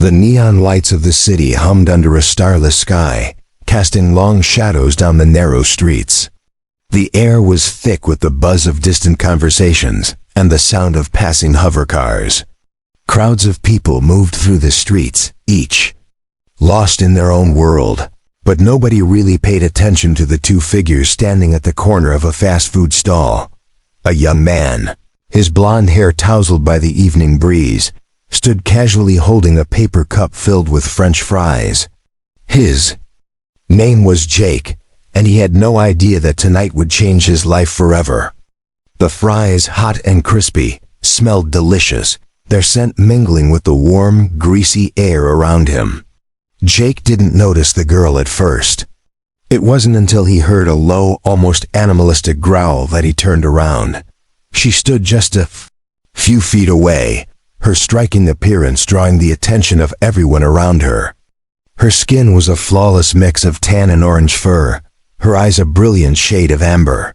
The neon lights of the city hummed under a starless sky, casting long shadows down the narrow streets. The air was thick with the buzz of distant conversations and the sound of passing hover cars. Crowds of people moved through the streets, each lost in their own world, but nobody really paid attention to the two figures standing at the corner of a fast food stall. A young man, his blonde hair tousled by the evening breeze, stood casually holding a paper cup filled with French fries. His name was Jake, and he had no idea that tonight would change his life forever. The fries, hot and crispy, smelled delicious, their scent mingling with the warm, greasy air around him. Jake didn't notice the girl at first. It wasn't until he heard a low, almost animalistic growl that he turned around. She stood just a few feet away, her striking appearance drawing the attention of everyone around her. Her skin was a flawless mix of tan and orange fur, her eyes a brilliant shade of amber.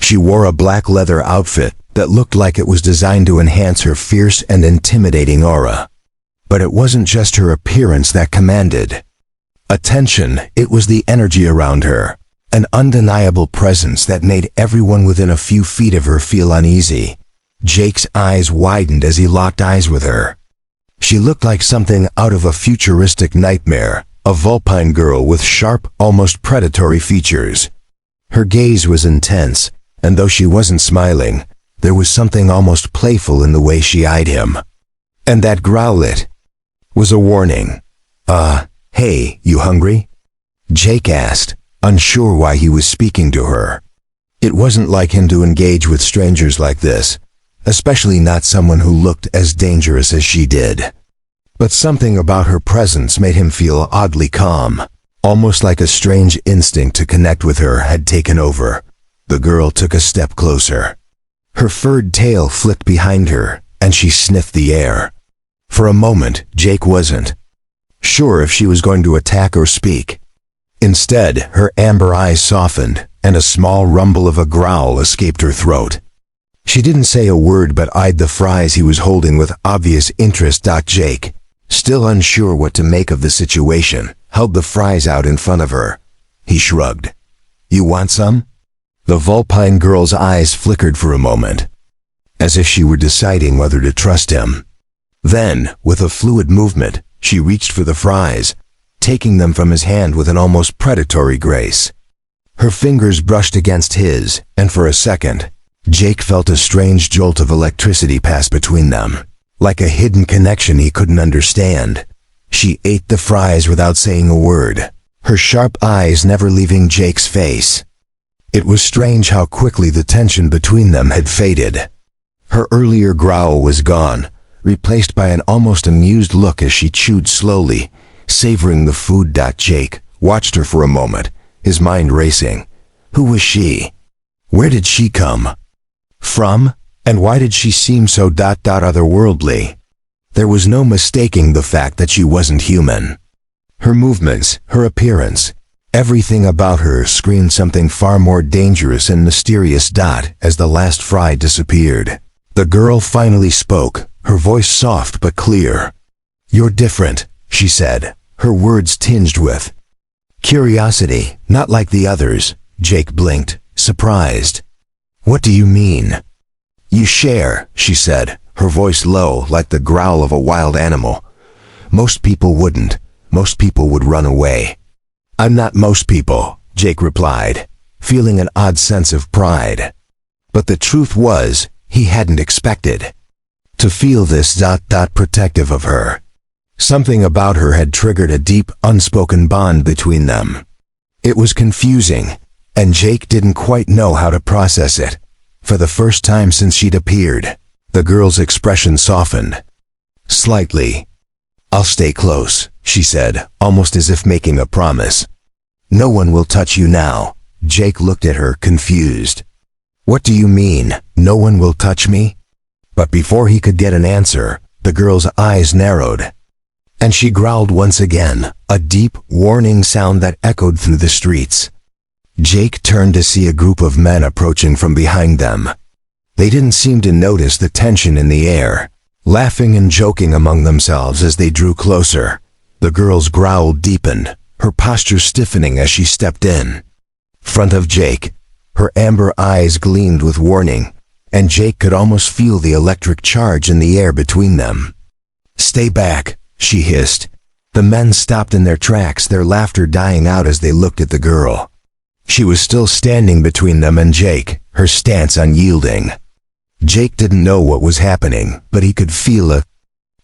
She wore a black leather outfit that looked like it was designed to enhance her fierce and intimidating aura. But it wasn't just her appearance that commanded attention, it was the energy around her, an undeniable presence that made everyone within a few feet of her feel uneasy. Jake's eyes widened as he locked eyes with her. She looked like something out of a futuristic nightmare, a Vulpine girl with sharp, almost predatory features. Her gaze was intense, and though she wasn't smiling, there was something almost playful in the way she eyed him. And that growlet was a warning. Hey, you hungry?" Jake asked, unsure why he was speaking to her. It wasn't like him to engage with strangers like this, especially not someone who looked as dangerous as she did. But something about her presence made him feel oddly calm, almost like a strange instinct to connect with her had taken over. The girl took a step closer. Her furred tail flicked behind her, and she sniffed the air. For a moment, Jake wasn't sure if she was going to attack or speak. Instead, her amber eyes softened, and a small rumble of a growl escaped her throat. She didn't say a word but eyed the fries he was holding with obvious interest. Jake, still unsure what to make of the situation, held the fries out in front of her. He shrugged. "You want some?" The Vulpine girl's eyes flickered for a moment, as if she were deciding whether to trust him. Then, with a fluid movement, she reached for the fries, taking them from his hand with an almost predatory grace. Her fingers brushed against his, and for a second, Jake felt a strange jolt of electricity pass between them, like a hidden connection he couldn't understand. She ate the fries without saying a word, her sharp eyes never leaving Jake's face. It was strange how quickly the tension between them had faded. Her earlier growl was gone, replaced by an almost amused look as she chewed slowly, savoring the food. Jake watched her for a moment, his mind racing. Who was she? Where did she come from? And why did she seem so otherworldly? There was no mistaking the fact that she wasn't human. Her movements, her appearance, everything about her screamed something far more dangerous and mysterious. As the last fry disappeared, the girl finally spoke, her voice soft but clear. "You're different," she said, her words tinged with curiosity, not like the others. Jake blinked, surprised. "What do you mean?" "You share," she said, her voice low like the growl of a wild animal. "Most people wouldn't. Most people would run away." "I'm not most people," Jake replied, feeling an odd sense of pride. But the truth was, he hadn't expected to feel this protective of her. Something about her had triggered a deep, unspoken bond between them. It was confusing, and Jake didn't quite know how to process it. For the first time since she'd appeared, the girl's expression softened slightly. "I'll stay close," she said, almost as if making a promise. "No one will touch you now." Jake looked at her, confused. "What do you mean, no one will touch me?" But before he could get an answer, the girl's eyes narrowed, and she growled once again, a deep, warning sound that echoed through the streets. Jake turned to see a group of men approaching from behind them. They didn't seem to notice the tension in the air, laughing and joking among themselves as they drew closer. The girl's growl deepened, her posture stiffening as she stepped in front of Jake. Her amber eyes gleamed with warning, and Jake could almost feel the electric charge in the air between them. "Stay back," she hissed. The men stopped in their tracks, their laughter dying out as they looked at the girl. She was still standing between them and Jake, her stance unyielding. Jake didn't know what was happening, but he could feel a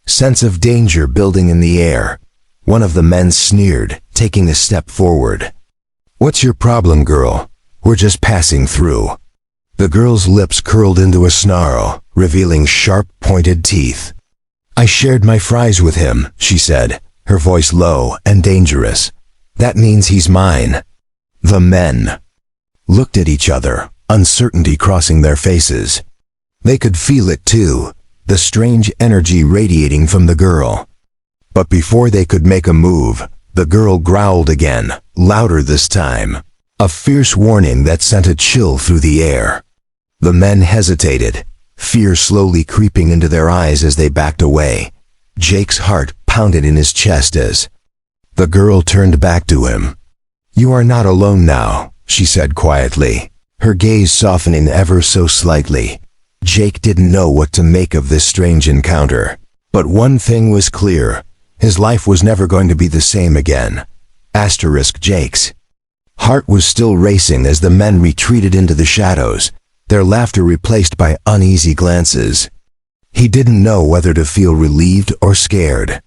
sense of danger building in the air. One of the men sneered, taking a step forward. "What's your problem, girl? We're just passing through." The girl's lips curled into a snarl, revealing sharp, pointed teeth. "I shared my fries with him," she said, her voice low and dangerous. "That means he's mine." The men looked at each other, uncertainty crossing their faces. They could feel it too, the strange energy radiating from the girl. But before they could make a move, the girl growled again, louder this time. A fierce warning that sent a chill through the air. The men hesitated, fear slowly creeping into their eyes as they backed away. Jake's heart pounded in his chest as the girl turned back to him. "You are not alone now," she said quietly, her gaze softening ever so slightly. Jake didn't know what to make of this strange encounter. But one thing was clear. His life was never going to be the same again. Jake's heart was still racing as the men retreated into the shadows, their laughter replaced by uneasy glances. He didn't know whether to feel relieved or scared.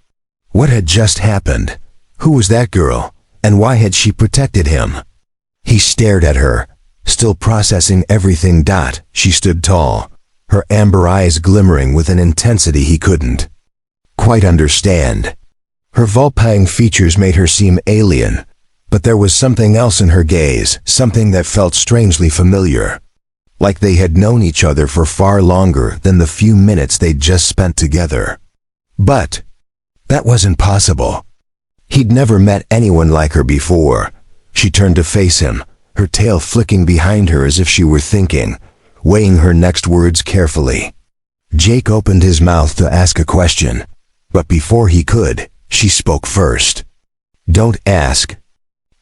What had just happened? Who was that girl, and why had she protected him? He stared at her, still processing everything. She stood tall, her amber eyes glimmering with an intensity he couldn't quite understand. Her Vulpine features made her seem alien, but there was something else in her gaze, something that felt strangely familiar. Like they had known each other for far longer than the few minutes they'd just spent together. But that wasn't possible. He'd never met anyone like her before. She turned to face him, her tail flicking behind her as if she were thinking, weighing her next words carefully. Jake opened his mouth to ask a question, but before he could, she spoke first. "Don't ask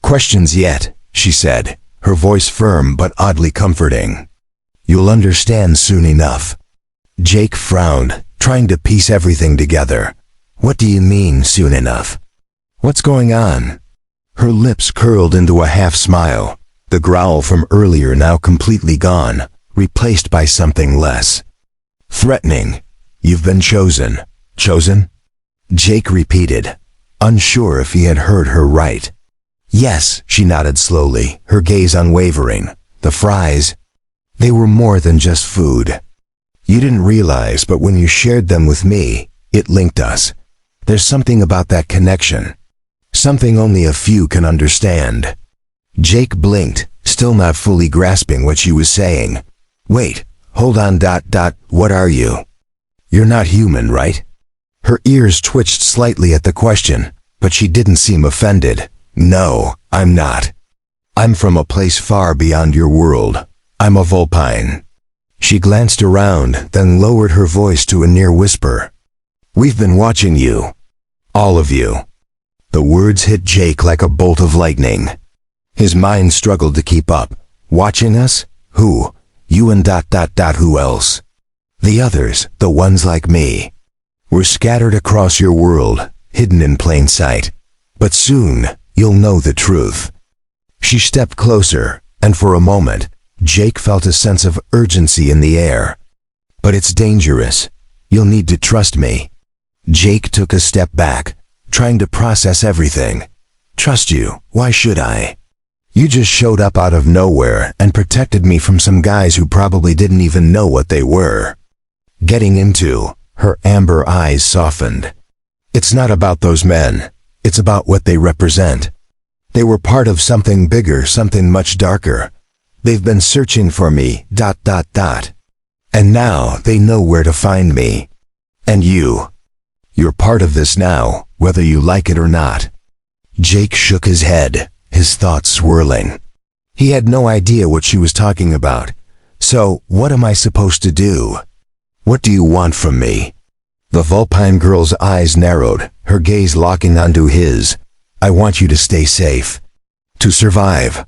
questions yet," she said, her voice firm but oddly comforting. "You'll understand soon enough." Jake frowned, trying to piece everything together. "What do you mean, soon enough? What's going on?" Her lips curled into a half-smile, the growl from earlier now completely gone, replaced by something less threatening. "You've been chosen." "Chosen?" Jake repeated, unsure if he had heard her right. "Yes," she nodded slowly, her gaze unwavering. "The fries, they were more than just food. You didn't realize, but when you shared them with me, it linked us. There's something about that connection. Something only a few can understand." Jake blinked, still not fully grasping what she was saying. "Wait, hold on. What are you? You're not human, right?" Her ears twitched slightly at the question, but she didn't seem offended. "No, I'm not. I'm from a place far beyond your world. I'm a Vulpine." She glanced around, then lowered her voice to a near whisper. "We've been watching you. All of you." The words hit Jake like a bolt of lightning. His mind struggled to keep up. "Watching us? Who? You and who else?" "The others, the ones like me. We're scattered across your world, hidden in plain sight. But soon, you'll know the truth." She stepped closer, and for a moment, Jake felt a sense of urgency in the air. "But it's dangerous. You'll need to trust me." Jake took a step back, trying to process everything. "Trust you? Why should I? You just showed up out of nowhere and protected me from some guys who probably didn't even know what they were getting into." Her amber eyes softened. "It's not about those men. It's about what they represent. They were part of something bigger, something much darker. They've been searching for me, and now they know where to find me. And you're part of this now, whether you like it or not." Jake shook his head, his thoughts swirling. He had no idea what she was talking about. "So, what am I supposed to do? What do you want from me?" The Vulpine girl's eyes narrowed, her gaze locking onto his. I want you to stay safe. To survive.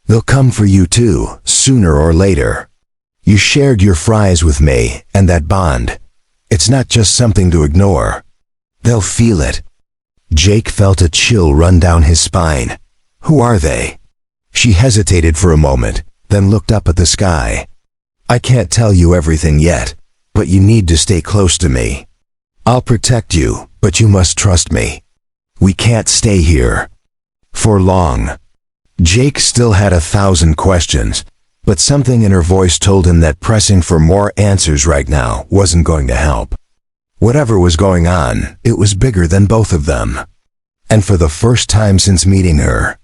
They'll come for you too, sooner or later. You shared your fries with me, and that bond. It's not just something to ignore. They'll feel it. Jake felt a chill run down his spine. Who are they? She hesitated for a moment, then looked up at the sky. I can't tell you everything yet, but you need to stay close to me. I'll protect you, but you must trust me. We can't stay here for long. Jake still had 1,000 questions, but something in her voice told him that pressing for more answers right now wasn't going to help. Whatever was going on, it was bigger than both of them. And for the first time since meeting her,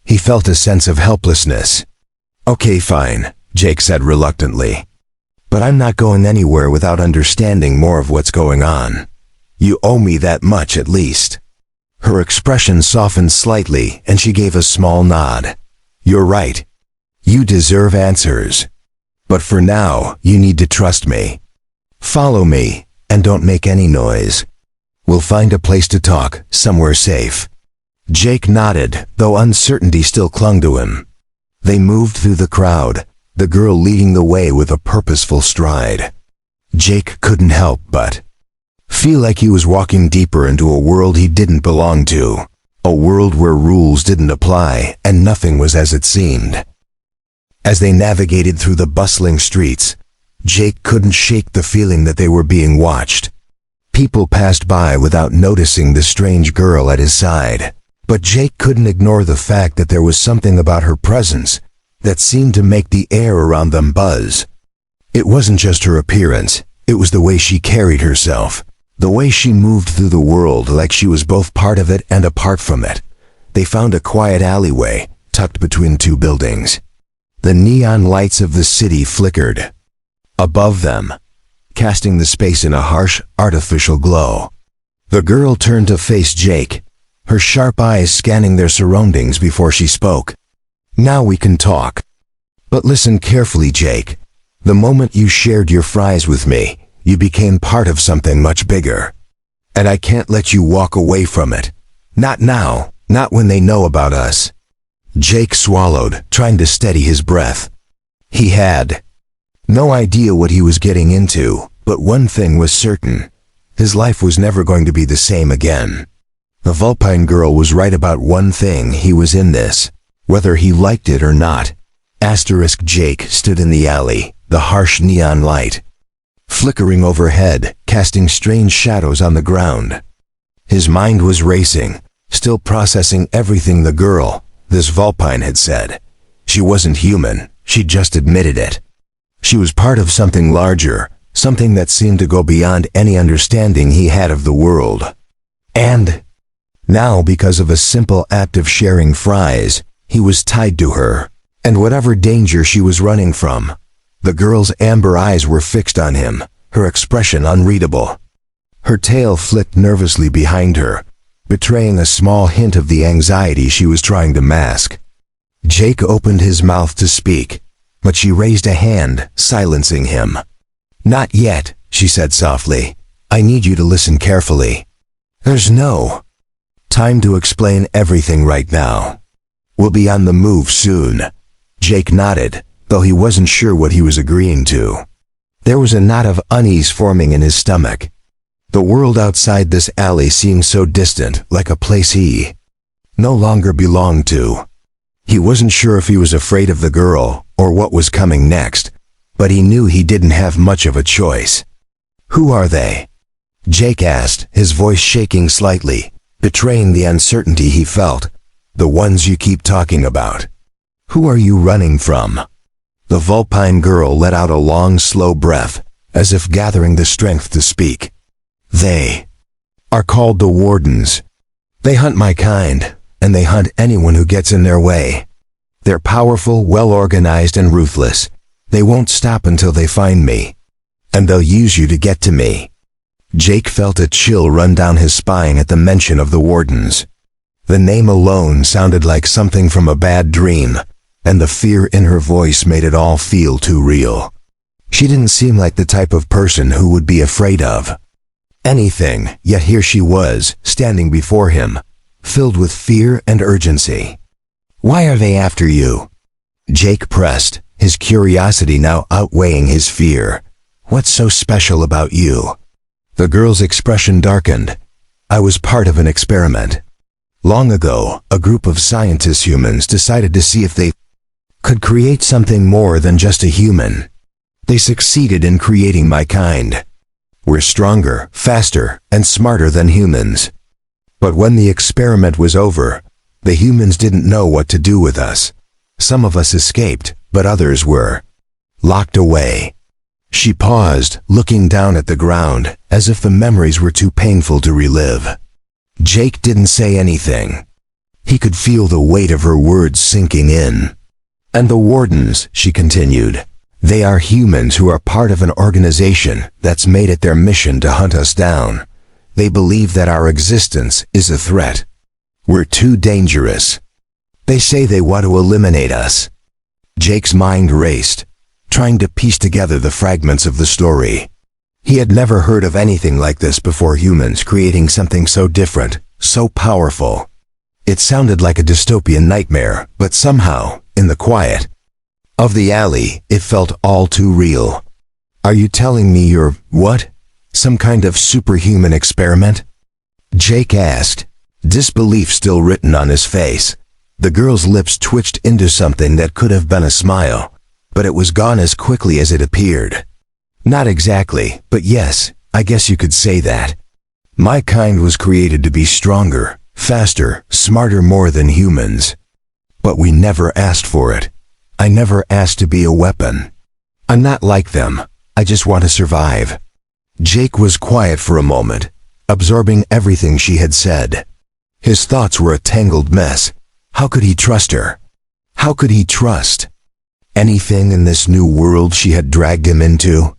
he felt a sense of helplessness. Okay, fine, Jake said reluctantly. But I'm not going anywhere without understanding more of what's going on. You owe me that much at least. Her expression softened slightly and she gave a small nod. You're right. You deserve answers. But for now, you need to trust me. Follow me, and don't make any noise. We'll find a place to talk, somewhere safe. Jake nodded, though uncertainty still clung to him. They moved through the crowd, the girl leading the way with a purposeful stride. Jake couldn't help but feel like he was walking deeper into a world he didn't belong to, a world where rules didn't apply and nothing was as it seemed. As they navigated through the bustling streets, Jake couldn't shake the feeling that they were being watched. People passed by without noticing the strange girl at his side, but Jake couldn't ignore the fact that there was something about her presence that seemed to make the air around them buzz. It wasn't just her appearance, it was the way she carried herself, the way she moved through the world like she was both part of it and apart from it. They found a quiet alleyway, tucked between two buildings. The neon lights of the city flickered above them, casting the space in a harsh, artificial glow. The girl turned to face Jake, her sharp eyes scanning their surroundings before she spoke. Now we can talk. But listen carefully, Jake. The moment you shared your fries with me, you became part of something much bigger. And I can't let you walk away from it. Not now, not when they know about us. Jake swallowed, trying to steady his breath. He had no idea what he was getting into, but one thing was certain. His life was never going to be the same again. The Vulpine girl was right about one thing: he was in this, whether he liked it or not. Jake stood in the alley, the harsh neon light flickering overhead, casting strange shadows on the ground. His mind was racing, still processing everything the girl, this Vulpine, had said. She wasn't human, she just admitted it. She was part of something larger, something that seemed to go beyond any understanding he had of the world. And now, because of a simple act of sharing fries, he was tied to her, and whatever danger she was running from. The girl's amber eyes were fixed on him, her expression unreadable. Her tail flicked nervously behind her, betraying a small hint of the anxiety she was trying to mask. Jake opened his mouth to speak, but she raised a hand, silencing him. Not yet, she said softly. I need you to listen carefully. There's no time to explain everything right now. We'll be on the move soon. Jake nodded, though he wasn't sure what he was agreeing to. There was a knot of unease forming in his stomach. The world outside this alley seemed so distant, like a place he no longer belonged to. He wasn't sure if he was afraid of the girl, or what was coming next, but he knew he didn't have much of a choice. Who are they? Jake asked, his voice shaking slightly, betraying the uncertainty he felt. The ones you keep talking about. Who are you running from? The Vulpine girl let out a long, slow breath, as if gathering the strength to speak. They are called the Wardens. They hunt my kind, and they hunt anyone who gets in their way. They're powerful, well-organized, and ruthless. They won't stop until they find me. And they'll use you to get to me. Jake felt a chill run down his spine at the mention of the Wardens. The name alone sounded like something from a bad dream, and the fear in her voice made it all feel too real. She didn't seem like the type of person who would be afraid of anything, yet here she was, standing before him, filled with fear and urgency. "Why are they after you?" Jake pressed, his curiosity now outweighing his fear. "What's so special about you?" The girl's expression darkened. "I was part of an experiment. Long ago, a group of scientist humans decided to see if they could create something more than just a human. They succeeded in creating my kind. We're stronger, faster, and smarter than humans. But when the experiment was over, the humans didn't know what to do with us. Some of us escaped, but others were locked away." She paused, looking down at the ground, as if the memories were too painful to relive. Jake didn't say anything. He could feel the weight of her words sinking in. "And the Wardens," she continued, "they are humans who are part of an organization that's made it their mission to hunt us down. They believe that our existence is a threat. We're too dangerous. They say they want to eliminate us." Jake's mind raced, trying to piece together the fragments of the story. He had never heard of anything like this before, humans creating something so different, so powerful. It sounded like a dystopian nightmare, but somehow, in the quiet of the alley, it felt all too real. "Are you telling me you're, what? Some kind of superhuman experiment?" Jake asked, disbelief still written on his face. The girl's lips twitched into something that could have been a smile, but it was gone as quickly as it appeared. "Not exactly, but yes, I guess you could say that. My kind was created to be stronger, faster, smarter more than humans. But we never asked for it. I never asked to be a weapon. I'm not like them. I just want to survive." Jake was quiet for a moment, absorbing everything she had said. His thoughts were a tangled mess. How could he trust her? How could he trust anything in this new world she had dragged him into?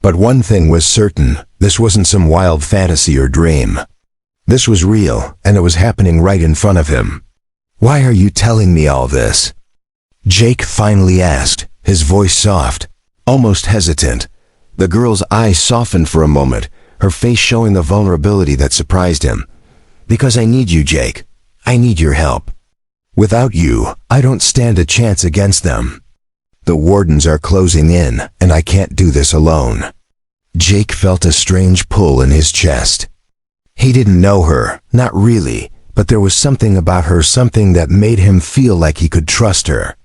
But one thing was certain, this wasn't some wild fantasy or dream. This was real, and it was happening right in front of him. "Why are you telling me all this?" Jake finally asked, his voice soft, almost hesitant. The girl's eyes softened for a moment, her face showing the vulnerability that surprised him. "Because I need you, Jake. I need your help. Without you, I don't stand a chance against them. The Wardens are closing in, and I can't do this alone." Jake felt a strange pull in his chest. He didn't know her, not really, but there was something about her, something that made him feel like he could trust her.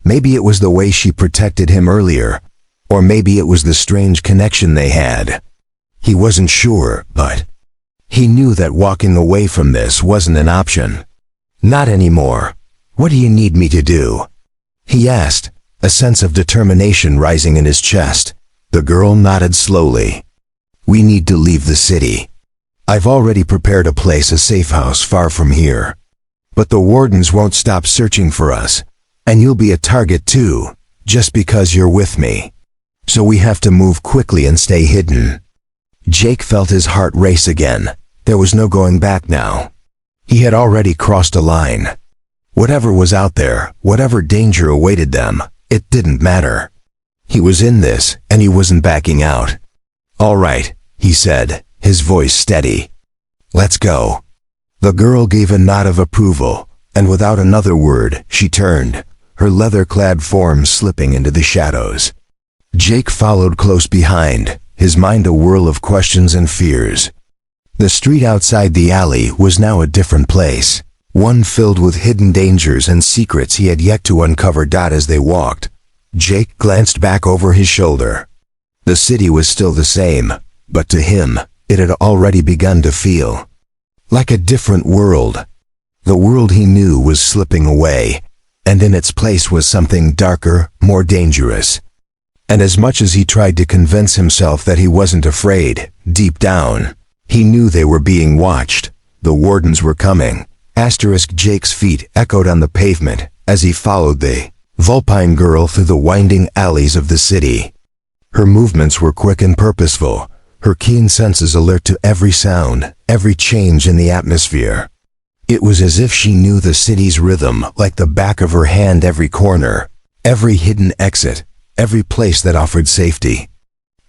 Maybe it was the way she protected him earlier, or maybe it was the strange connection they had. He wasn't sure, but he knew that walking away from this wasn't an option. "Not anymore. What do you need me to do?" he asked, a sense of determination rising in his chest. The girl nodded slowly. "We need to leave the city. I've already prepared a place, a safe house far from here. But the Wardens won't stop searching for us, and you'll be a target too, just because you're with me. So we have to move quickly and stay hidden." Jake felt his heart race again. There was no going back now. He had already crossed a line. Whatever was out there, whatever danger awaited them, it didn't matter. He was in this, and he wasn't backing out. "All right," he said, his voice steady. "Let's go." The girl gave a nod of approval, and without another word, she turned, her leather-clad form slipping into the shadows. Jake followed close behind, his mind a whirl of questions and fears. The street outside the alley was now a different place, one filled with hidden dangers and secrets he had yet to uncover. As they walked, Jake glanced back over his shoulder. The city was still the same, but to him, it had already begun to feel like a different world. The world he knew was slipping away, and in its place was something darker, more dangerous. And as much as he tried to convince himself that he wasn't afraid, deep down, he knew they were being watched. The Wardens were coming. Jake's feet echoed on the pavement as he followed the Vulpine girl through the winding alleys of the city. Her movements were quick and purposeful, her keen senses alert to every sound, every change in the atmosphere. It was as if she knew the city's rhythm like the back of her hand, every corner, every hidden exit, every place that offered safety.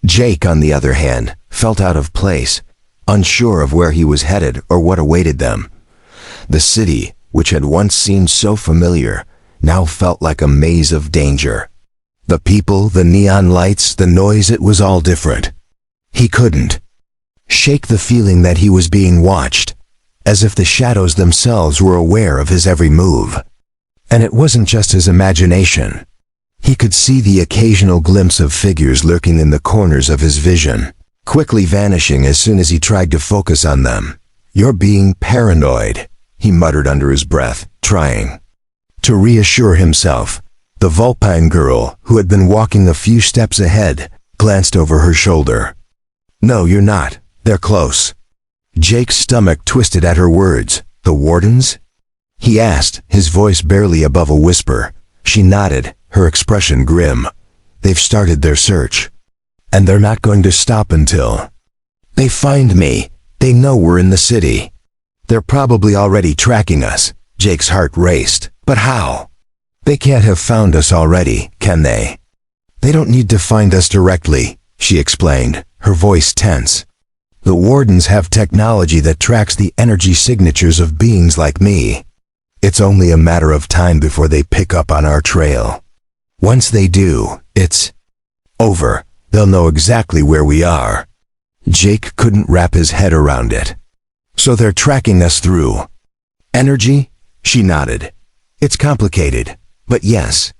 Jake, on the other hand, felt out of place. unsure of where he was headed or what awaited them. The city, which had once seemed so familiar, now felt like a maze of danger. The people, the neon lights, the noise, it was all different. He couldn't shake the feeling that he was being watched, as if the shadows themselves were aware of his every move. And it wasn't just his imagination. He could see the occasional glimpse of figures lurking in the corners of his vision, quickly vanishing as soon as he tried to focus on them. "You're being paranoid," he muttered under his breath, trying to reassure himself. The Vulpine girl, who had been walking a few steps ahead, glanced over her shoulder. "No, you're not. They're close." Jake's stomach twisted at her words. "The wardens?" he asked, his voice barely above a whisper. She nodded, her expression grim. "They've started their search. And they're not going to stop until they find me. They know we're in the city. They're probably already tracking us." Jake's heart raced. "But how? They can't have found us already, can they?" "They don't need to find us directly," she explained, her voice tense. "The wardens have technology that tracks the energy signatures of beings like me. It's only a matter of time before they pick up on our trail. Once they do, it's over. They'll know exactly where we are." Jake couldn't wrap his head around it. "So they're tracking us through energy?" She nodded. "It's complicated, but yes.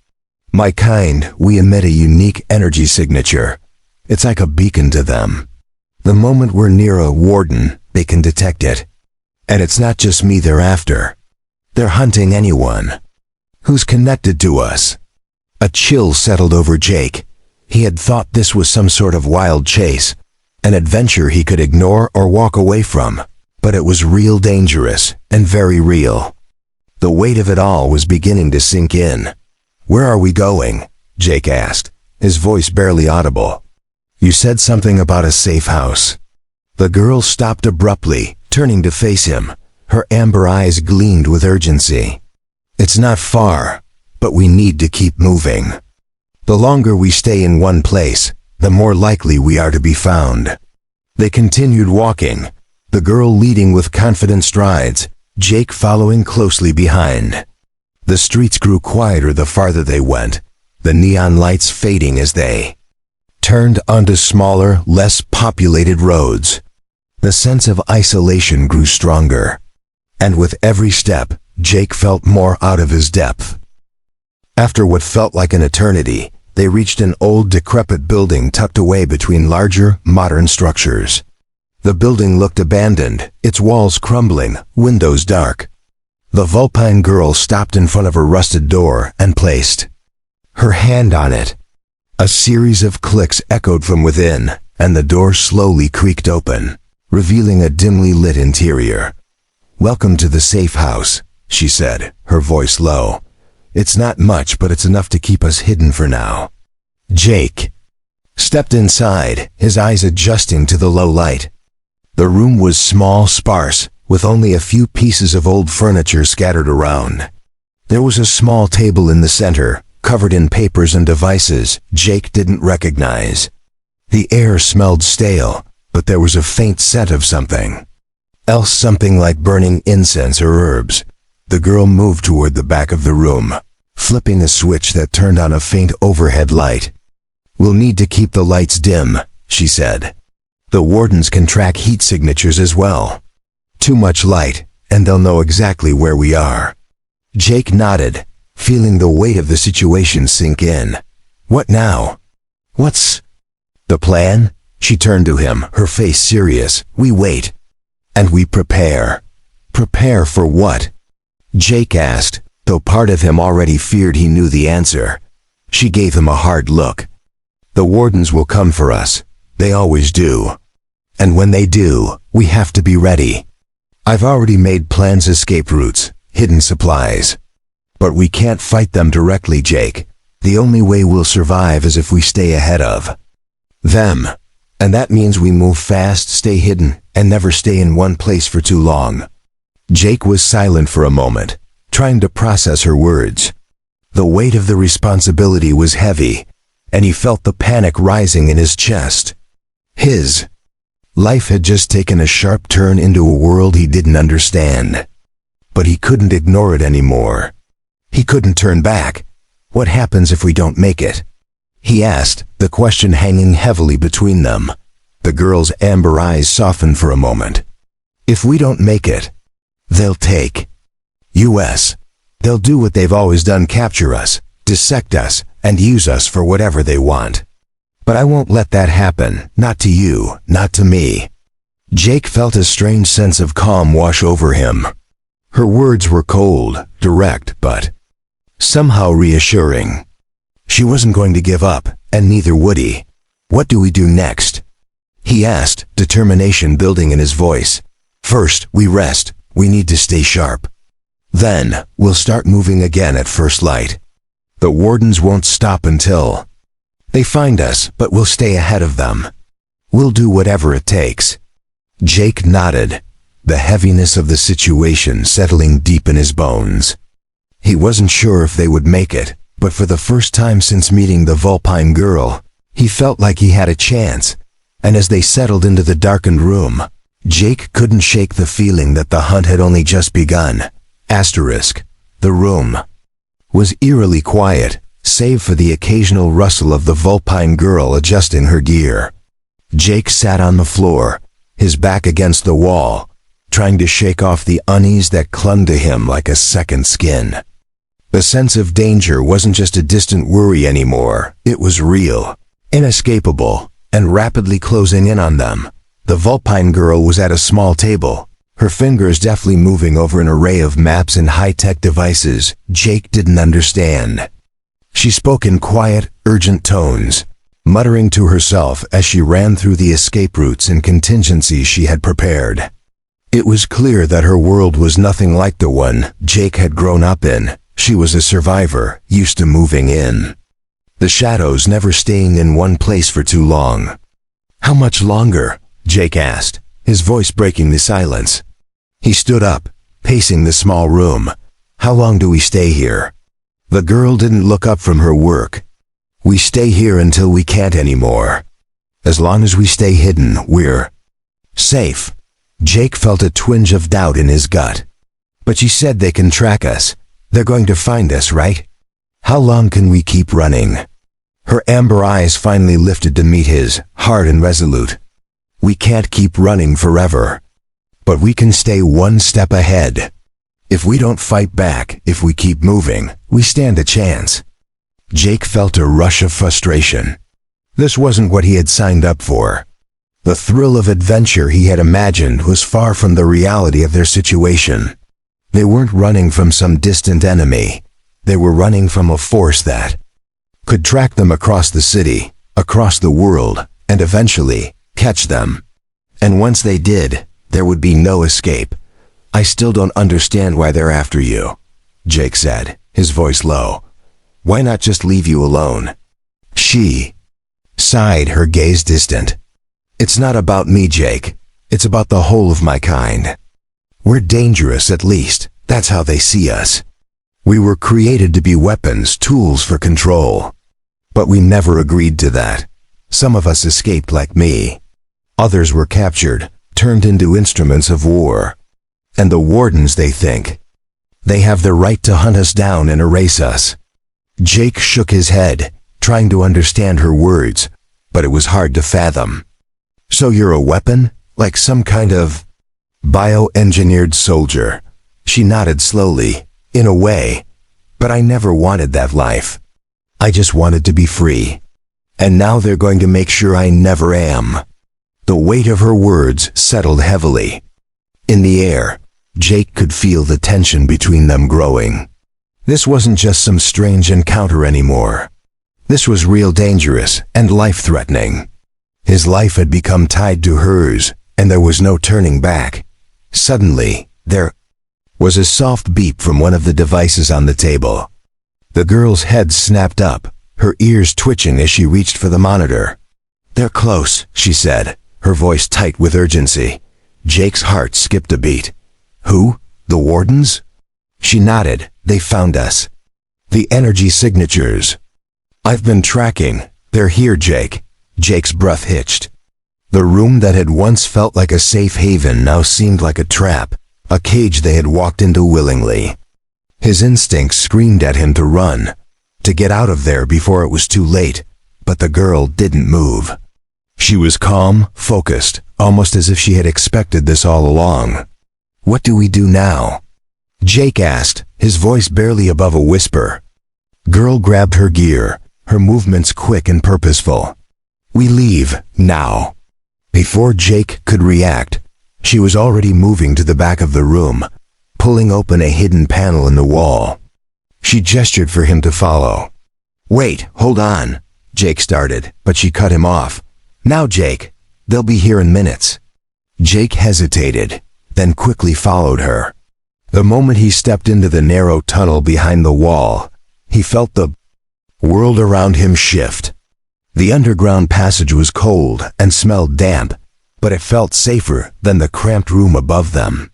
My kind, we emit a unique energy signature. It's like a beacon to them. The moment we're near a warden, they can detect it. And it's not just me they're after. They're hunting anyone who's connected to us." A chill settled over Jake. He had thought this was some sort of wild chase, an adventure he could ignore or walk away from, but it was real dangerous and very real. The weight of it all was beginning to sink in. "Where are we going?" Jake asked, his voice barely audible. "You said something about a safe house." The girl stopped abruptly, turning to face him. Her amber eyes gleamed with urgency. "It's not far, but we need to keep moving. The longer we stay in one place, the more likely we are to be found." They continued walking, the girl leading with confident strides, Jake following closely behind. The streets grew quieter the farther they went, the neon lights fading as they turned onto smaller, less populated roads. The sense of isolation grew stronger, and with every step, Jake felt more out of his depth. After what felt like an eternity, they reached an old, decrepit building tucked away between larger, modern structures. The building looked abandoned, its walls crumbling, windows dark. The Vulpine girl stopped in front of a rusted door and placed her hand on it. A series of clicks echoed from within, and the door slowly creaked open, revealing a dimly lit interior. "Welcome to the safe house," she said, her voice low. "It's not much, but it's enough to keep us hidden for now." Jake stepped inside, his eyes adjusting to the low light. The room was small, sparse, with only a few pieces of old furniture scattered around. There was a small table in the center, covered in papers and devices Jake didn't recognize. The air smelled stale, but there was a faint scent of something else, something like burning incense or herbs. The girl moved toward the back of the room, flipping a switch that turned on a faint overhead light. "We'll need to keep the lights dim," she said. "The wardens can track heat signatures as well. Too much light, and they'll know exactly where we are." Jake nodded, feeling the weight of the situation sink in. "What now? What's the plan?" She turned to him, her face serious. "We wait. And we prepare." "Prepare for what?" Jake asked, though part of him already feared he knew the answer. She gave him a hard look. "The wardens will come for us. They always do. And when they do, we have to be ready. I've already made plans, escape routes, hidden supplies. But we can't fight them directly, Jake. The only way we'll survive is if we stay ahead of them. And that means we move fast, stay hidden, and never stay in one place for too long." Jake was silent for a moment, trying to process her words. The weight of the responsibility was heavy, and he felt the panic rising in his chest. His Life had just taken a sharp turn into a world he didn't understand. But he couldn't ignore it anymore. He couldn't turn back. What happens if we don't make it? He asked, the question hanging heavily between them. The girl's amber eyes softened for a moment. If we don't make it, they'll take us. They'll do what they've always done, capture us, dissect us, and use us for whatever they want. But I won't let that happen, not to you, not to me. Jake felt a strange sense of calm wash over him. Her words were cold, direct, but somehow reassuring. She wasn't going to give up, and neither would he. What do we do next? He asked, determination building in his voice. First, we rest. We need to stay sharp. Then, we'll start moving again at first light. The wardens won't stop until they find us, but we'll stay ahead of them. We'll do whatever it takes. Jake nodded, the heaviness of the situation settling deep in his bones. He wasn't sure if they would make it, but for the first time since meeting the Vulpine girl, he felt like he had a chance. And as they settled into the darkened room, Jake couldn't shake the feeling that the hunt had only just begun. The room was eerily quiet, save for the occasional rustle of the Vulpine girl adjusting her gear. Jake sat on the floor, his back against the wall, trying to shake off the unease that clung to him like a second skin. The sense of danger wasn't just a distant worry anymore, it was real, inescapable, and rapidly closing in on them. The Vulpine girl was at a small table, her fingers deftly moving over an array of maps and high-tech devices Jake didn't understand. She spoke in quiet, urgent tones, muttering to herself as she ran through the escape routes and contingencies she had prepared. It was clear that her world was nothing like the one Jake had grown up in. She was a survivor, used to moving in the shadows, never staying in one place for too long. How much longer? Jake asked, his voice breaking the silence. He stood up, pacing the small room. How long do we stay here? The girl didn't look up from her work. We stay here until we can't anymore. As long as we stay hidden, we're safe. Jake felt a twinge of doubt in his gut. But she said they can track us. They're going to find us, right? How long can we keep running? Her amber eyes finally lifted to meet his, hard and resolute. We can't keep running forever. But we can stay one step ahead. If we don't fight back, if we keep moving, we stand a chance. Jake felt a rush of frustration. This wasn't what he had signed up for. The thrill of adventure he had imagined was far from the reality of their situation. They weren't running from some distant enemy. They were running from a force that could track them across the city, across the world, and eventually catch them. And once they did, there would be no escape. I still don't understand why they're after you, Jake said, his voice low. Why not just leave you alone? She sighed, her gaze distant. It's not about me, Jake. It's about the whole of my kind. We're dangerous, at least. That's how they see us. We were created to be weapons, tools for control. But we never agreed to that. Some of us escaped like me. Others were captured, turned into instruments of war. And the wardens, they think they have the right to hunt us down and erase us. Jake shook his head, trying to understand her words, but it was hard to fathom. So you're a weapon? Like some kind of bioengineered soldier? She nodded slowly. In a way. But I never wanted that life. I just wanted to be free. And now they're going to make sure I never am. The weight of her words settled heavily. In the air, Jake could feel the tension between them growing. This wasn't just some strange encounter anymore. This was real, dangerous, and life-threatening. His life had become tied to hers, and there was no turning back. Suddenly, there was a soft beep from one of the devices on the table. The girl's head snapped up, her ears twitching as she reached for the monitor. They're close, she said, her voice tight with urgency. Jake's heart skipped a beat. Who? The wardens? She nodded. They found us. The energy signatures. I've been tracking. They're here, Jake. Jake's breath hitched. The room that had once felt like a safe haven now seemed like a trap, a cage they had walked into willingly. His instincts screamed at him to run, to get out of there before it was too late, but the girl didn't move. She was calm, focused, almost as if she had expected this all along. "What do we do now?" Jake asked, his voice barely above a whisper. Girl grabbed her gear, her movements quick and purposeful. "We leave, now." Before Jake could react, she was already moving to the back of the room, pulling open a hidden panel in the wall. She gestured for him to follow. "Wait, hold on," Jake started, but she cut him off. "Now, Jake, they'll be here in minutes." Jake hesitated, then quickly followed her. The moment he stepped into the narrow tunnel behind the wall, he felt the world around him shift. The underground passage was cold and smelled damp, but it felt safer than the cramped room above them.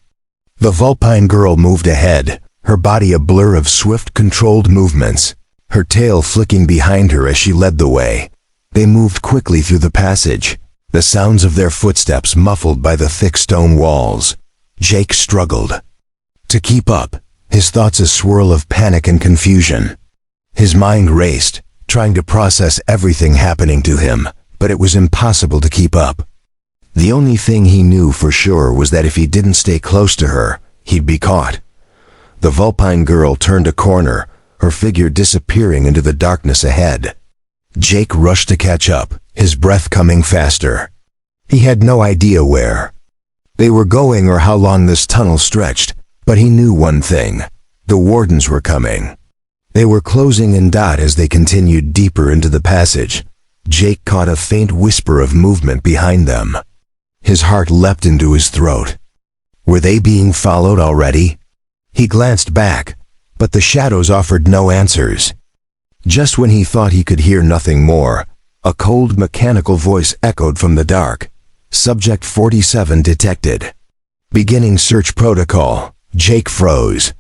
The Vulpine girl moved ahead, her body a blur of swift, controlled movements, her tail flicking behind her as she led the way. They moved quickly through the passage, the sounds of their footsteps muffled by the thick stone walls. Jake struggled to keep up, his thoughts a swirl of panic and confusion. His mind raced, trying to process everything happening to him, but it was impossible to keep up. The only thing he knew for sure was that if he didn't stay close to her, he'd be caught. The Vulpine girl turned a corner, her figure disappearing into the darkness ahead. Jake rushed to catch up, his breath coming faster. He had no idea where they were going or how long this tunnel stretched, but he knew one thing: the wardens were coming. They were closing in as they continued deeper into the passage. Jake caught a faint whisper of movement behind them. His heart leapt into his throat. Were they being followed already? He glanced back, but the shadows offered no answers. Just when he thought he could hear nothing more, a cold mechanical voice echoed from the dark. "Subject 47 detected. Beginning search protocol." Jake froze.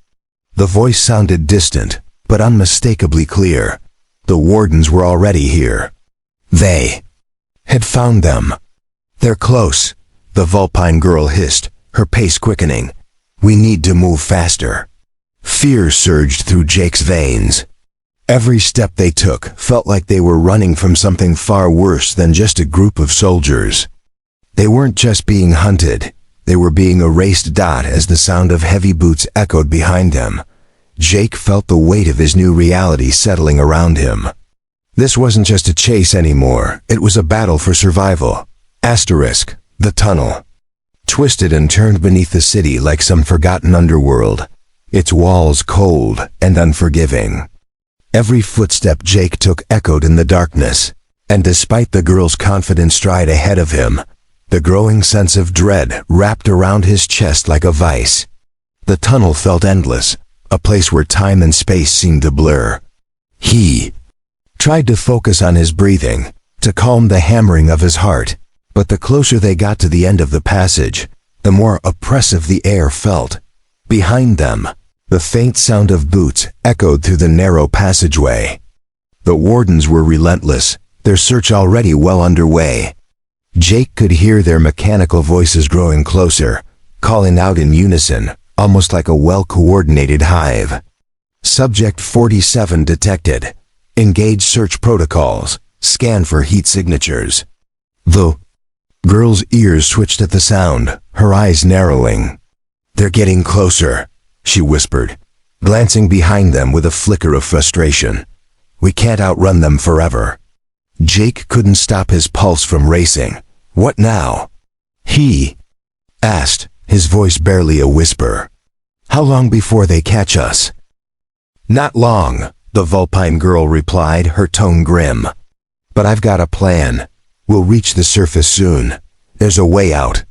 The voice sounded distant, but unmistakably clear. The wardens were already here. They had found them. "They're close," the Vulpine girl hissed, her pace quickening. "We need to move faster." Fear surged through Jake's veins. Every step they took felt like they were running from something far worse than just a group of soldiers. They weren't just being hunted, they were being erased. As the sound of heavy boots echoed behind him, Jake felt the weight of his new reality settling around him. This wasn't just a chase anymore, it was a battle for survival. The tunnel twisted and turned beneath the city like some forgotten underworld, its walls cold and unforgiving. Every footstep Jake took echoed in the darkness, and despite the girl's confident stride ahead of him, the growing sense of dread wrapped around his chest like a vice. The tunnel felt endless, a place where time and space seemed to blur. He tried to focus on his breathing, to calm the hammering of his heart, but the closer they got to the end of the passage, the more oppressive the air felt. Behind them, the faint sound of boots echoed through the narrow passageway. The wardens were relentless, their search already well underway. Jake could hear their mechanical voices growing closer, calling out in unison, almost like a well-coordinated hive. Subject 47 detected. Engage search protocols. Scan for heat signatures. The girl's ears twitched at the sound, her eyes narrowing. "They're getting closer," she whispered, glancing behind them with a flicker of frustration. "We can't outrun them forever." Jake couldn't stop his pulse from racing. "What now?" he asked, his voice barely a whisper. "How long before they catch us?" "Not long," the Vulpine girl replied, her tone grim. "But I've got a plan. We'll reach the surface soon. There's a way out.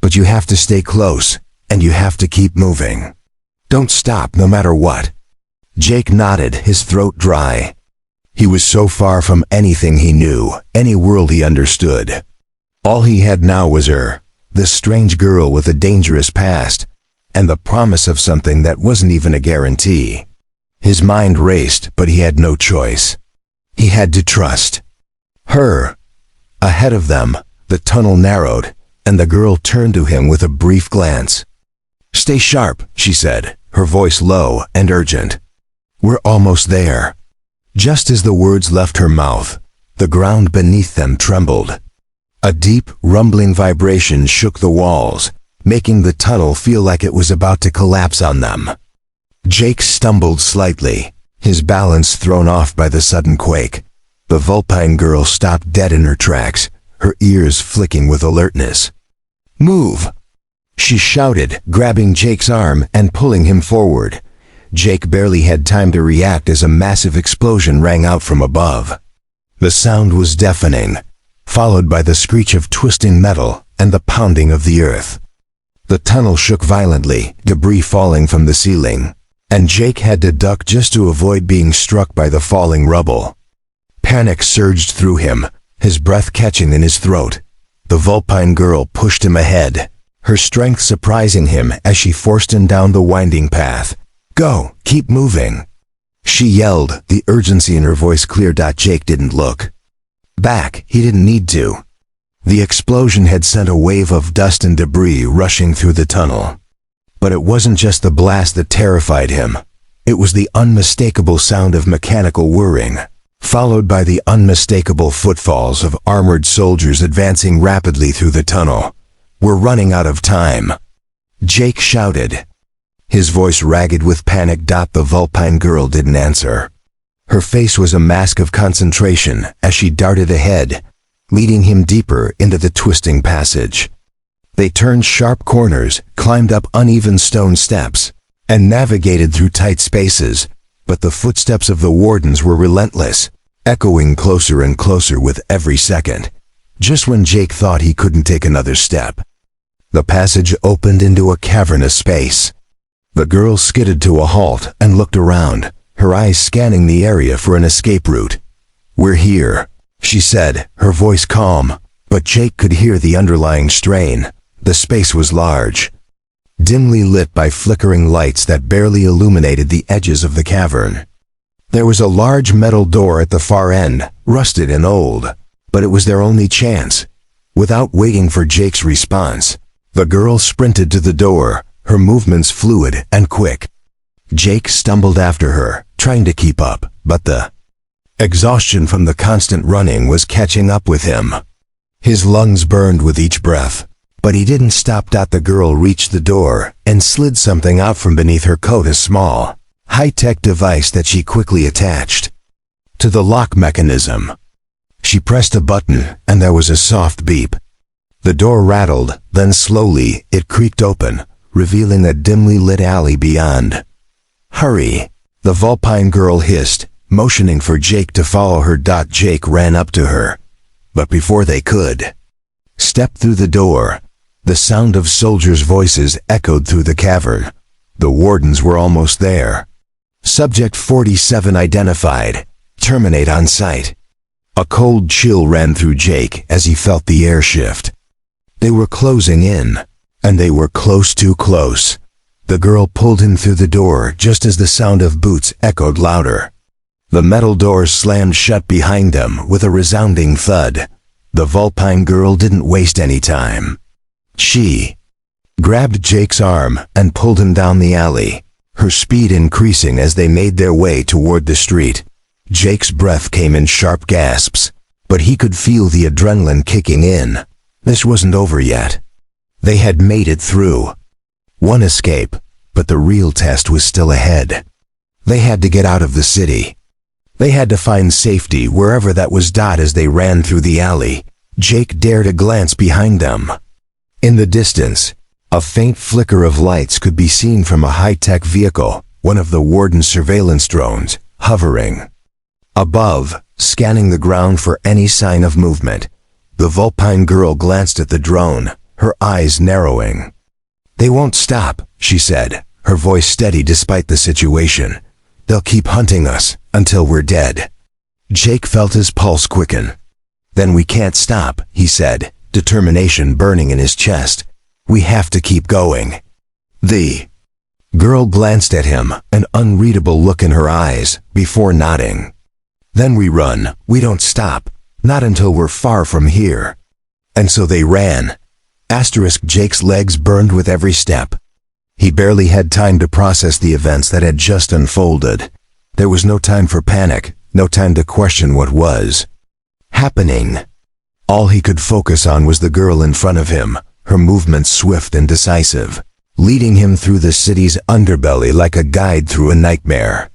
But you have to stay close, and you have to keep moving. Don't stop no matter what." Jake nodded, his throat dry. He was so far from anything he knew, any world he understood. All he had now was her, this strange girl with a dangerous past, and the promise of something that wasn't even a guarantee. His mind raced, but he had no choice. He had to trust her. Ahead of them, The tunnel narrowed, and the girl turned to him with a brief glance. "Stay sharp," she said, her voice low and urgent. "We're almost there." Just as the words left her mouth, the ground beneath them trembled. A deep, rumbling vibration shook the walls, making the tunnel feel like it was about to collapse on them. Jake stumbled slightly, his balance thrown off by the sudden quake. The Vulpine girl stopped dead in her tracks, her ears flicking with alertness. "Move!" she shouted, grabbing Jake's arm and pulling him forward. Jake barely had time to react as a massive explosion rang out from above. The sound was deafening, followed by the screech of twisting metal and the pounding of the earth. The tunnel shook violently, debris falling from the ceiling, and Jake had to duck just to avoid being struck by the falling rubble. Panic surged through him, his breath catching in his throat. The Vulpine girl pushed him ahead, her strength surprising him as she forced him down the winding path. "Go, keep moving," she yelled, the urgency in her voice clear. Jake didn't look back. He didn't need to. The explosion had sent a wave of dust and debris rushing through the tunnel. But it wasn't just the blast that terrified him. It was the unmistakable sound of mechanical whirring, followed by the unmistakable footfalls of armored soldiers advancing rapidly through the tunnel. "We're running out of time," Jake shouted, his voice ragged with panic. The Vulpine girl didn't answer. Her face was a mask of concentration as she darted ahead, leading him deeper into the twisting passage. They turned sharp corners, climbed up uneven stone steps, and navigated through tight spaces, but the footsteps of the wardens were relentless, echoing closer and closer with every second. Just when Jake thought he couldn't take another step, the passage opened into a cavernous space. The girl skidded to a halt and looked around, her eyes scanning the area for an escape route. "We're here," she said, her voice calm, but Jake could hear the underlying strain. The space was large, dimly lit by flickering lights that barely illuminated the edges of the cavern. There was a large metal door at the far end, rusted and old, but it was their only chance. Without waiting for Jake's response, the girl sprinted to the door, her movements fluid and quick. Jake stumbled after her, trying to keep up, but the exhaustion from the constant running was catching up with him. His lungs burned with each breath, but he didn't stop. The girl reached the door and slid something out from beneath her coat, a small, high-tech device that she quickly attached to the lock mechanism. She pressed a button and there was a soft beep. The door rattled, then slowly it creaked open, revealing a dimly lit alley beyond. "Hurry," the Vulpine girl hissed, motioning for Jake to follow her. Jake ran up to her, but before they could step through the door, the sound of soldiers' voices echoed through the cavern. The wardens were almost there. "Subject 47 identified. Terminate on sight." A cold chill ran through Jake as he felt the air shift. They were closing in, and they were close, too close. The girl pulled him through the door just as the sound of boots echoed louder. The metal doors slammed shut behind them with a resounding thud. The Vulpine girl didn't waste any time. She grabbed Jake's arm and pulled him down the alley, her speed increasing as they made their way toward the street. Jake's breath came in sharp gasps, but he could feel the adrenaline kicking in. This wasn't over yet. They had made it through. One escape, but the real test was still ahead. They had to get out of the city. They had to find safety wherever that was. As they ran through the alley, Jake dared a glance behind them. In the distance, a faint flicker of lights could be seen from a high-tech vehicle, one of the warden's surveillance drones, hovering above, scanning the ground for any sign of movement. The Vulpine girl glanced at the drone, her eyes narrowing. "They won't stop," she said, her voice steady despite the situation. "They'll keep hunting us until we're dead." Jake felt his pulse quicken. "Then we can't stop," he said, determination burning in his chest. "We have to keep going." The girl glanced at him, an unreadable look in her eyes, before nodding. "Then we run. We don't stop. Not until we're far from here." And so they ran. Jake's legs burned with every step. He barely had time to process the events that had just unfolded. There was no time for panic, no time to question what was happening. All he could focus on was the girl in front of him, her movements swift and decisive, leading him through the city's underbelly like a guide through a nightmare.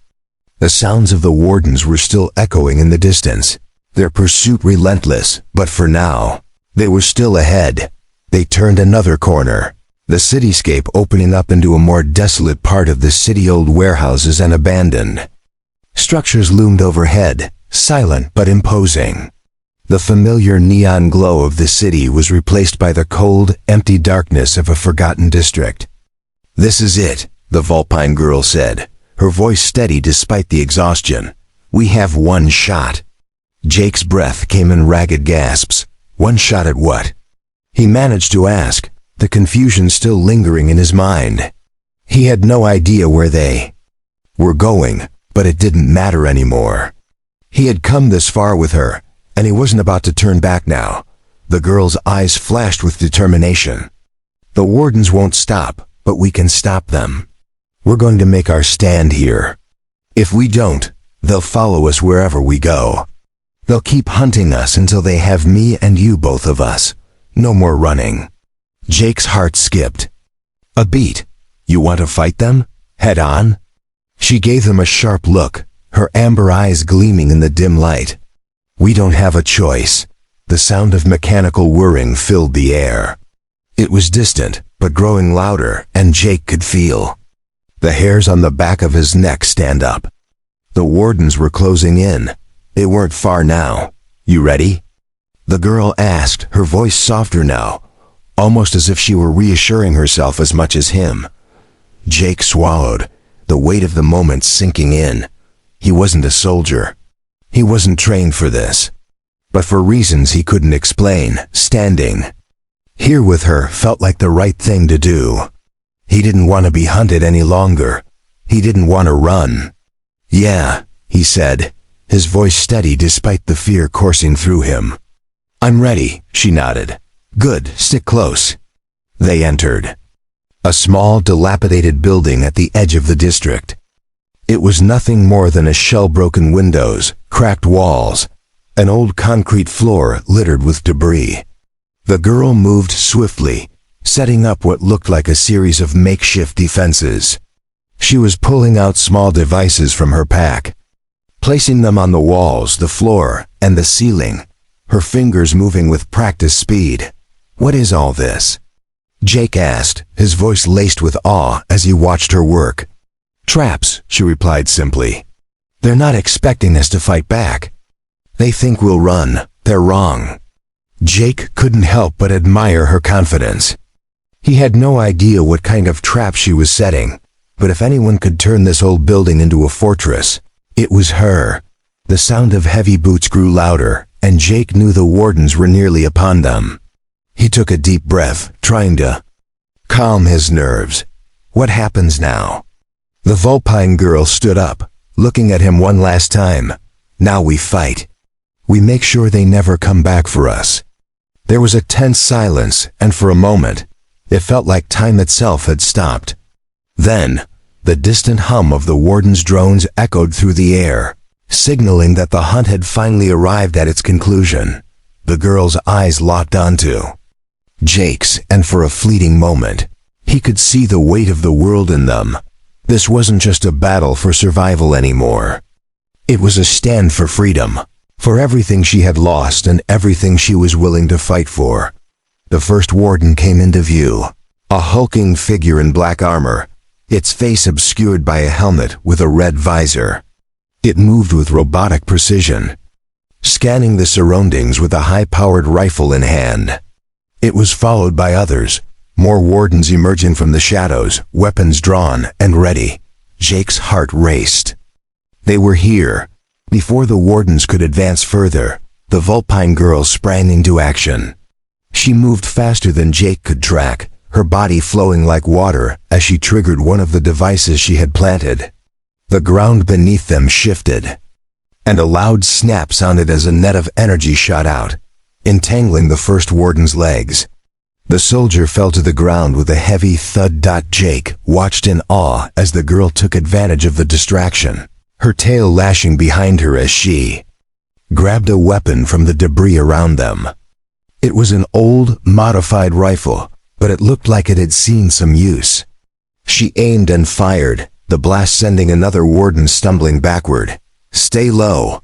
The sounds of the wardens were still echoing in the distance, their pursuit relentless, but for now, they were still ahead. They turned another corner, the cityscape opening up into a more desolate part of the city. Old warehouses and abandoned structures loomed overhead, silent but imposing. The familiar neon glow of the city was replaced by the cold, empty darkness of a forgotten district. "This is it," the Vulpine girl said, her voice steady despite the exhaustion. "We have one shot." Jake's breath came in ragged gasps. One shot at what? He managed to ask, the confusion still lingering in his mind. He had no idea where they were going, but it didn't matter anymore. He had come this far with her, and he wasn't about to turn back now. The girl's eyes flashed with determination. "The wardens won't stop, but we can stop them. We're going to make our stand here. If we don't, they'll follow us wherever we go. They'll keep hunting us until they have me and you, both of us. No more running." Jake's heart skipped a beat. "You want to fight them? Head on?" She gave him a sharp look, her amber eyes gleaming in the dim light. "We don't have a choice." The sound of mechanical whirring filled the air. It was distant, but growing louder, and Jake could feel the hairs on the back of his neck stand up. The wardens were closing in. They weren't far now. "You ready?" the girl asked, her voice softer now, almost as if she were reassuring herself as much as him. Jake swallowed, the weight of the moment sinking in. He wasn't a soldier. He wasn't trained for this. But for reasons he couldn't explain, standing here with her felt like the right thing to do. He didn't want to be hunted any longer. He didn't want to run. "Yeah," he said, his voice steady despite the fear coursing through him. "I'm ready," she nodded. "Good, stick close." They entered a small, dilapidated building at the edge of the district. It was nothing more than a shell-broken windows, cracked walls, an old concrete floor littered with debris. The girl moved swiftly, setting up what looked like a series of makeshift defenses. She was pulling out small devices from her pack, placing them on the walls, the floor, and the ceiling, her fingers moving with practiced speed. "What is all this?" Jake asked, his voice laced with awe as he watched her work. "Traps," she replied simply. "They're not expecting us to fight back. They think we'll run. They're wrong." Jake couldn't help but admire her confidence. He had no idea what kind of trap she was setting, but if anyone could turn this old building into a fortress, it was her. The sound of heavy boots grew louder, and Jake knew the wardens were nearly upon them. He took a deep breath, trying to calm his nerves. "What happens now?" The Vulpine girl stood up, looking at him one last time. "Now we fight. We make sure they never come back for us." There was a tense silence, and for a moment, it felt like time itself had stopped. Then, the distant hum of the warden's drones echoed through the air, signaling that the hunt had finally arrived at its conclusion. The girl's eyes locked onto Jake's, and for a fleeting moment, he could see the weight of the world in them. This wasn't just a battle for survival anymore. It was a stand for freedom, for everything she had lost and everything she was willing to fight for. The first warden came into view, a hulking figure in black armor, its face obscured by a helmet with a red visor. It moved with robotic precision, scanning the surroundings with a high-powered rifle in hand. It was followed by others, more wardens emerging from the shadows, weapons drawn and ready. Jake's heart raced. They were here. Before the wardens could advance further, the Vulpine girl sprang into action. She moved faster than Jake could track, her body flowing like water as she triggered one of the devices she had planted. The ground beneath them shifted, and a loud snap sounded as a net of energy shot out. entangling the first warden's legs. The soldier fell to the ground with a heavy thud. Jake watched in awe as the girl took advantage of the distraction, her tail lashing behind her as she grabbed a weapon from the debris around them. It was an old, modified rifle, but it looked like it had seen some use. She aimed and fired, the blast sending another warden stumbling backward. "Stay low,"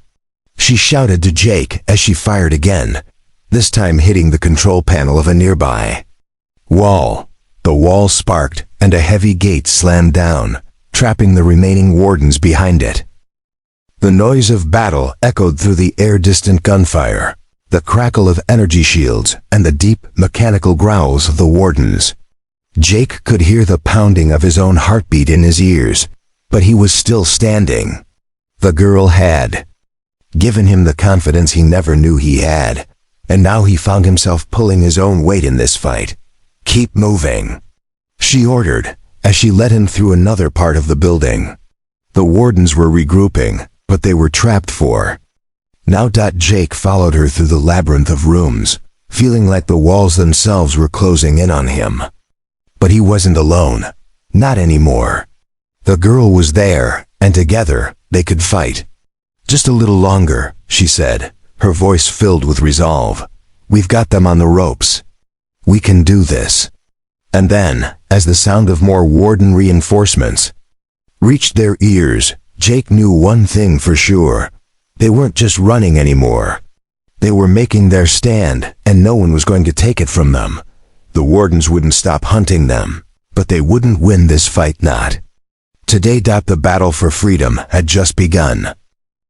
she shouted to Jake as she fired again, this time hitting the control panel of a nearby wall. The wall sparked, and a heavy gate slammed down, trapping the remaining wardens behind it. The noise of battle echoed through the air, distant gunfire, the crackle of energy shields, and the deep, mechanical growls of the wardens. Jake could hear the pounding of his own heartbeat in his ears, but he was still standing. The girl had given him the confidence he never knew he had, and now he found himself pulling his own weight in this fight. "Keep moving," she ordered, as she led him through another part of the building. The wardens were regrouping, but they were trapped for now. Jake followed her through the labyrinth of rooms, feeling like the walls themselves were closing in on him. But he wasn't alone. Not anymore. The girl was there, and together, they could fight. "Just a little longer," she said, her voice filled with resolve. "We've got them on the ropes. We can do this." And then, as the sound of more warden reinforcements reached their ears, Jake knew one thing for sure. They weren't just running anymore. They were making their stand, and no one was going to take it from them. The wardens wouldn't stop hunting them, but they wouldn't win this fight. Not today. The battle for freedom had just begun.